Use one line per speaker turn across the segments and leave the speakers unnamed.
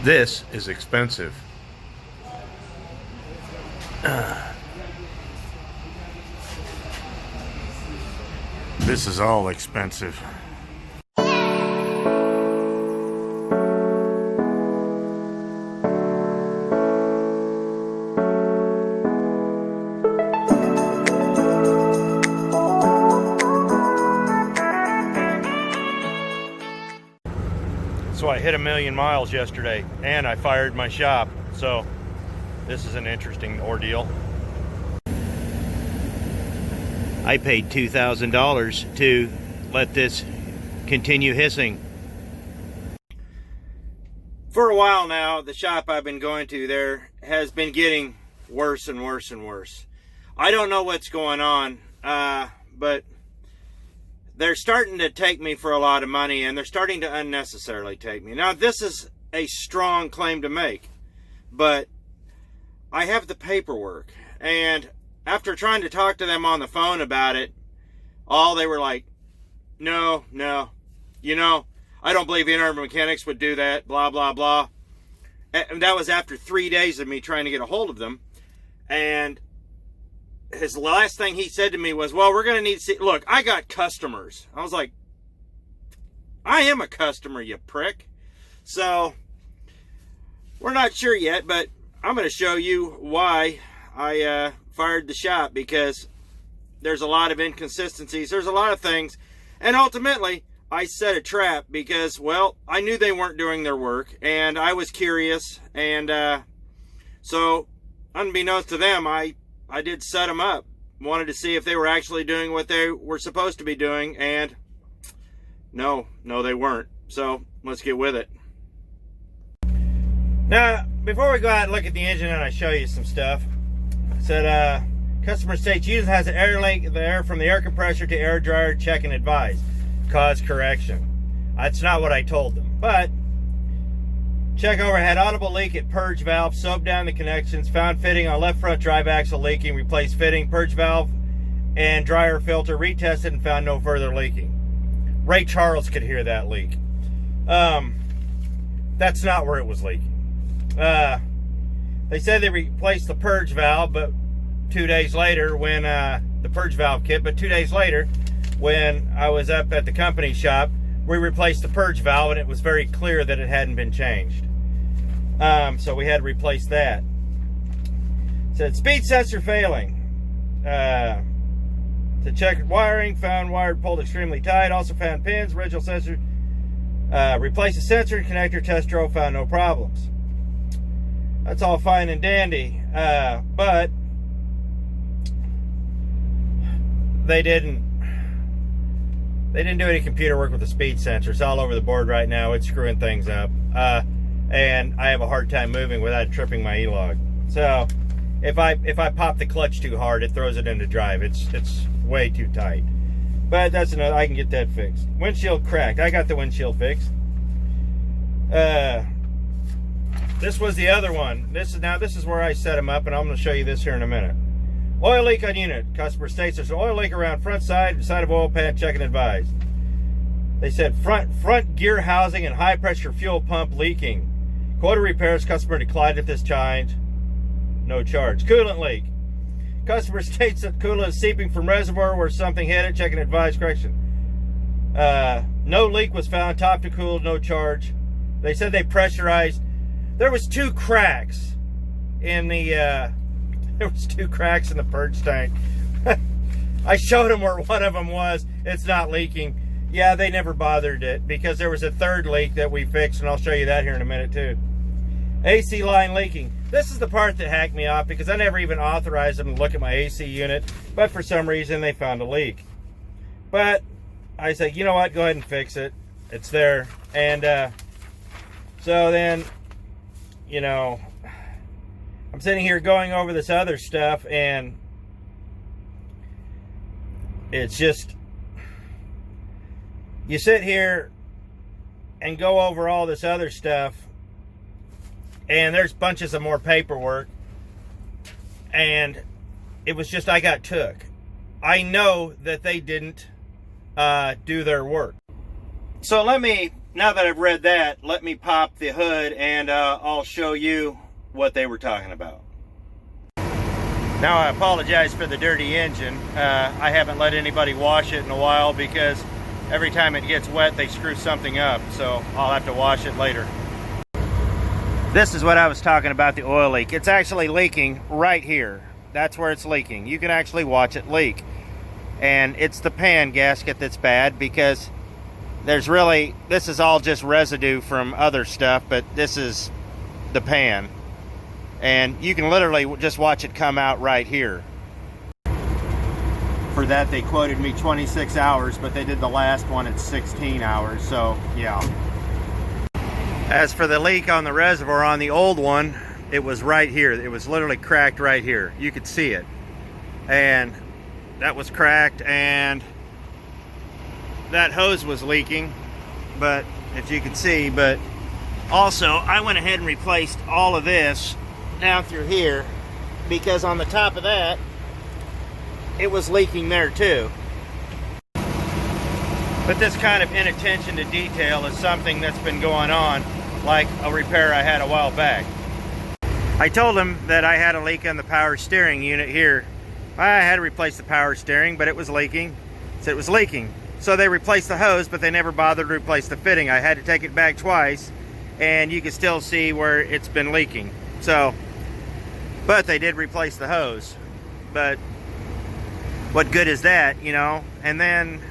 This is expensive. This is all expensive. So I hit 1,000,000 miles yesterday and I fired my shop. So this is an interesting ordeal. I paid $2,000 to let this continue hissing. For a while now, the shop I've been going to there has been getting worse and worse and worse. I don't know what's going on, but they're starting to take me for a lot of money, and they're starting to unnecessarily take me. Now, this is a strong claim to make, but I have the paperwork, and after trying to talk to them on the phone about it, they were like, no, you know, I don't believe Inner Mechanics would do that, blah, blah, blah. And that was after 3 days of me trying to get a hold of them. And his last thing he said to me was, well, we're going to need to see, look, I got customers. I was like, I am a customer, you prick. So we're not sure yet, but I'm going to show you why I fired the shop, because there's a lot of inconsistencies. There's a lot of things. And ultimately, I set a trap because, well, I knew they weren't doing their work, and I was curious. And so, unbeknownst to them, I did set them up. Wanted to see if they were actually doing what they were supposed to be doing, and no, they weren't. So, let's get with it. Now, before we go out and look at the engine and I show you some stuff, it said, customer states unit has an air leak, the air from the air compressor to air dryer, check and advise. Cause correction. That's not what I told them, but check overhead, audible leak at purge valve, soap down the connections, found fitting on left front drive axle leaking, replace fitting, purge valve and dryer filter, retested and found no further leaking. Ray Charles could hear that leak. That's not where it was leaking. They said they replaced the purge valve, but 2 days later when the purge valve kit, but 2 days later when I was up at the company shop, we replaced the purge valve, and it was very clear that it hadn't been changed. So we had to replace that. It said speed sensor failing. To check wiring, found wire pulled extremely tight. Also found pins, original sensor. Replace the sensor and connector, test drove, found no problems. That's all fine and dandy, but they didn't do any computer work with the speed sensor. It's all over the board right now. It's screwing things up. And I have a hard time moving without tripping my E-log. So if I pop the clutch too hard, it throws it into drive. It's way too tight. But that's another, I can get that fixed. Windshield cracked. I got the windshield fixed. This was the other one. This is where I set them up, and I'm going to show you this here in a minute. Oil leak on unit. Customer states there's an oil leak around front side of oil pan, check and advise. They said front gear housing and high pressure fuel pump leaking. Quota repairs, customer declined at this time. No charge. Coolant leak. Customer states that coolant is seeping from reservoir where something hit it, check and advise, correction. No leak was found, top to cool, no charge. They said they pressurized. There was 2 cracks in the there was 2 cracks in the purge tank. I showed them where one of them was. It's not leaking. Yeah, they never bothered it because there was a 3rd leak that we fixed, and I'll show you that here in a minute too. AC line leaking. This is the part that hacked me off because I never even authorized them to look at my AC unit, but for some reason they found a leak. But I said, you know what, go ahead and fix it. It's there. And so then, you know, I'm sitting here going over this other stuff, and it's just, you sit here and go over all this other stuff, and there's bunches of more paperwork, and it was just, I got took. I know that they didn't do their work. So let me now that I've read that, let me pop the hood and I'll show you what they were talking about. Now, I apologize for the dirty engine. I haven't let anybody wash it in a while because every time it gets wet they screw something up, so I'll have to wash it later. This is what I was talking about, the oil leak. It's actually leaking right here. That's where it's leaking. You can actually watch it leak. And it's the pan gasket that's bad because there's really, this is all just residue from other stuff, but this is the pan. And you can literally just watch it come out right here. For that they quoted me 26 hours, but they did the last one at 16 hours, so yeah. As for the leak on the reservoir on the old one, it was right here. It was literally cracked right here. You could see it. And that was cracked, and that hose was leaking, but if you can see, but also I went ahead and replaced all of this down through here because on the top of that it was leaking there too. But this kind of inattention to detail is something that's been going on, like a repair I had a while back. I told them that I had a leak on the power steering unit here. I had to replace the power steering, but it was leaking. So it was leaking. So they replaced the hose, but they never bothered to replace the fitting. I had to take it back twice, and you can still see where it's been leaking. So, but they did replace the hose. But what good is that, you know? And then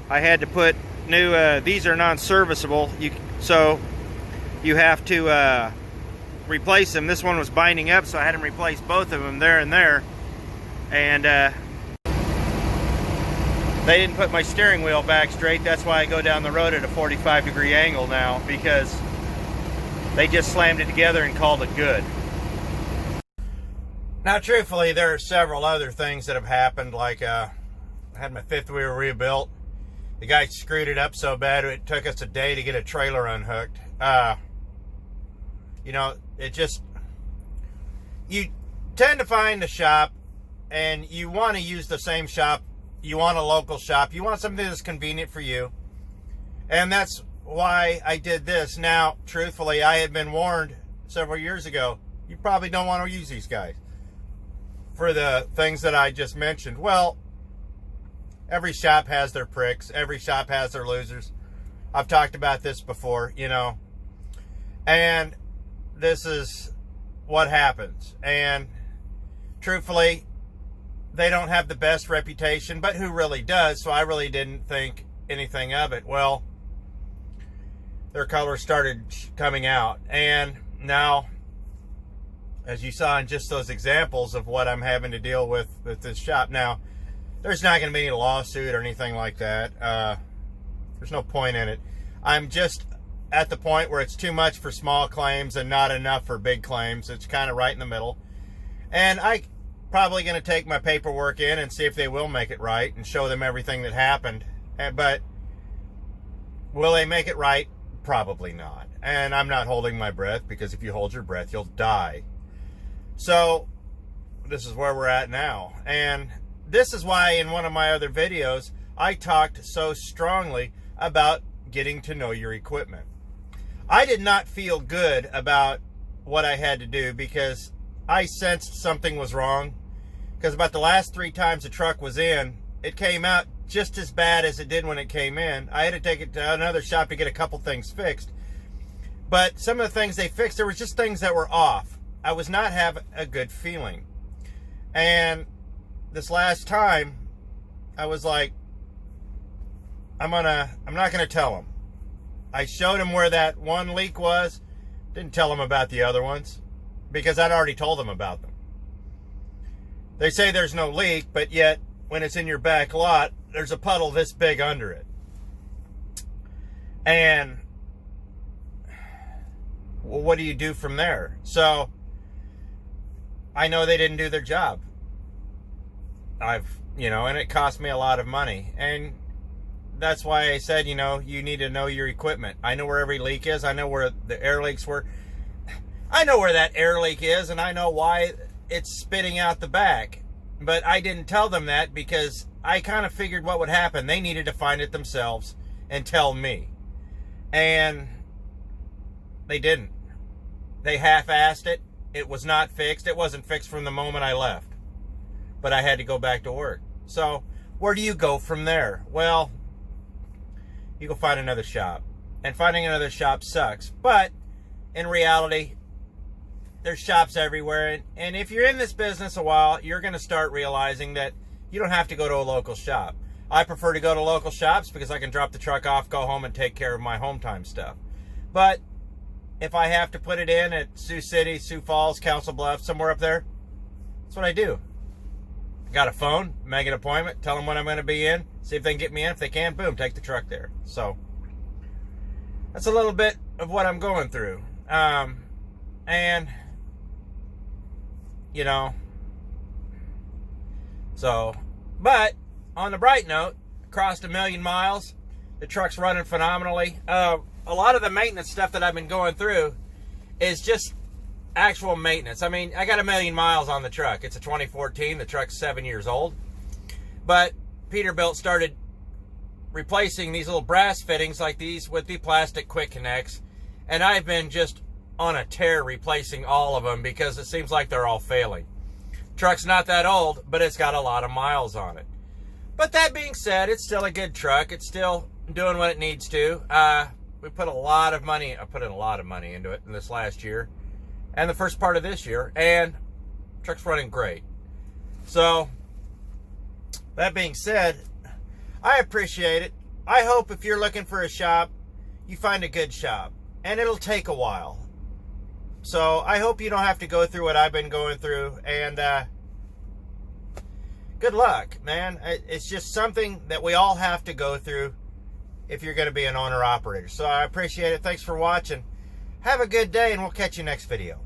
I had to put new, these are non-serviceable, so you have to replace them. This one was binding up, so I had to replace both of them there and there. And they didn't put my steering wheel back straight. That's why I go down the road at a 45-degree angle now, because they just slammed it together and called it good. Now, truthfully, there are several other things that have happened. Like I had my fifth wheel rebuilt. The guy screwed it up so bad it took us a day to get a trailer unhooked. You know, it just, you tend to find a shop and you want to use the same shop. You want a local shop. You want something that's convenient for you. And that's why I did this. Now, truthfully, I had been warned several years ago, you probably don't want to use these guys for the things that I just mentioned. Well, every shop has their pricks. Every shop has their losers. I've talked about this before, you know. And this is what happens. And truthfully, they don't have the best reputation, but who really does? So I really didn't think anything of it. Well, their colors started coming out. And now, as you saw in just those examples of what I'm having to deal with this shop. Now, there's not going to be any lawsuit or anything like that. There's no point in it. I'm just at the point where it's too much for small claims and not enough for big claims. It's kind of right in the middle. And I probably going to take my paperwork in and see if they will make it right and show them everything that happened. But will they make it right? Probably not. And I'm not holding my breath, because if you hold your breath, you'll die. So this is where we're at now. And this is why in one of my other videos, I talked so strongly about getting to know your equipment. I did not feel good about what I had to do because I sensed something was wrong. Because about the last 3 times the truck was in, it came out just as bad as it did when it came in. I had to take it to another shop to get a couple things fixed. But some of the things they fixed, there was just things that were off. I was not having a good feeling. And this last time, I was like, I'm not gonna tell them. I showed them where that one leak was. Didn't tell them about the other ones, because I'd already told them about them. They say there's no leak, but yet when it's in your back lot, there's a puddle this big under it. And well, what do you do from there? So I know they didn't do their job. And it cost me a lot of money. And that's why I said, you need to know your equipment. I know where every leak is. I know where the air leaks were. I know where that air leak is, and I know why it's spitting out the back. But I didn't tell them that because I kind of figured what would happen. They needed to find it themselves and tell me. And they didn't. They half-assed it. It was not fixed. It wasn't fixed from the moment I left. But I had to go back to work. So, where do you go from there? Well, you go find another shop. And finding another shop sucks. But, in reality, there's shops everywhere. And if you're in this business a while, you're going to start realizing that you don't have to go to a local shop. I prefer to go to local shops because I can drop the truck off, go home, and take care of my home time stuff. But if I have to put it in at Sioux City, Sioux Falls, Council Bluffs, somewhere up there, that's what I do. I got a phone, make an appointment, tell them when I'm going to be in, see if they can get me in. If they can, boom, take the truck there. So that's a little bit of what I'm going through. And, you know, so, but on the bright note, crossed 1,000,000 miles. The truck's running phenomenally. A lot of the maintenance stuff that I've been going through is just actual maintenance. I mean, I got 1,000,000 miles on the truck. It's a 2014. The truck's 7 years old. But Peterbilt started replacing these little brass fittings like these with the plastic quick connects. And I've been just on a tear replacing all of them because it seems like they're all failing. Truck's not that old, but it's got a lot of miles on it. But that being said, it's still a good truck. It's still doing what it needs to. We put a lot of money, I put in a lot of money into it in this last year and the first part of this year, and the truck's running great. So, that being said, I appreciate it. I hope if you're looking for a shop, you find a good shop, and it'll take a while. So, I hope you don't have to go through what I've been going through, and good luck, man. It's just something that we all have to go through if you're going to be an owner-operator. So I appreciate it. Thanks for watching. Have a good day, and we'll catch you next video.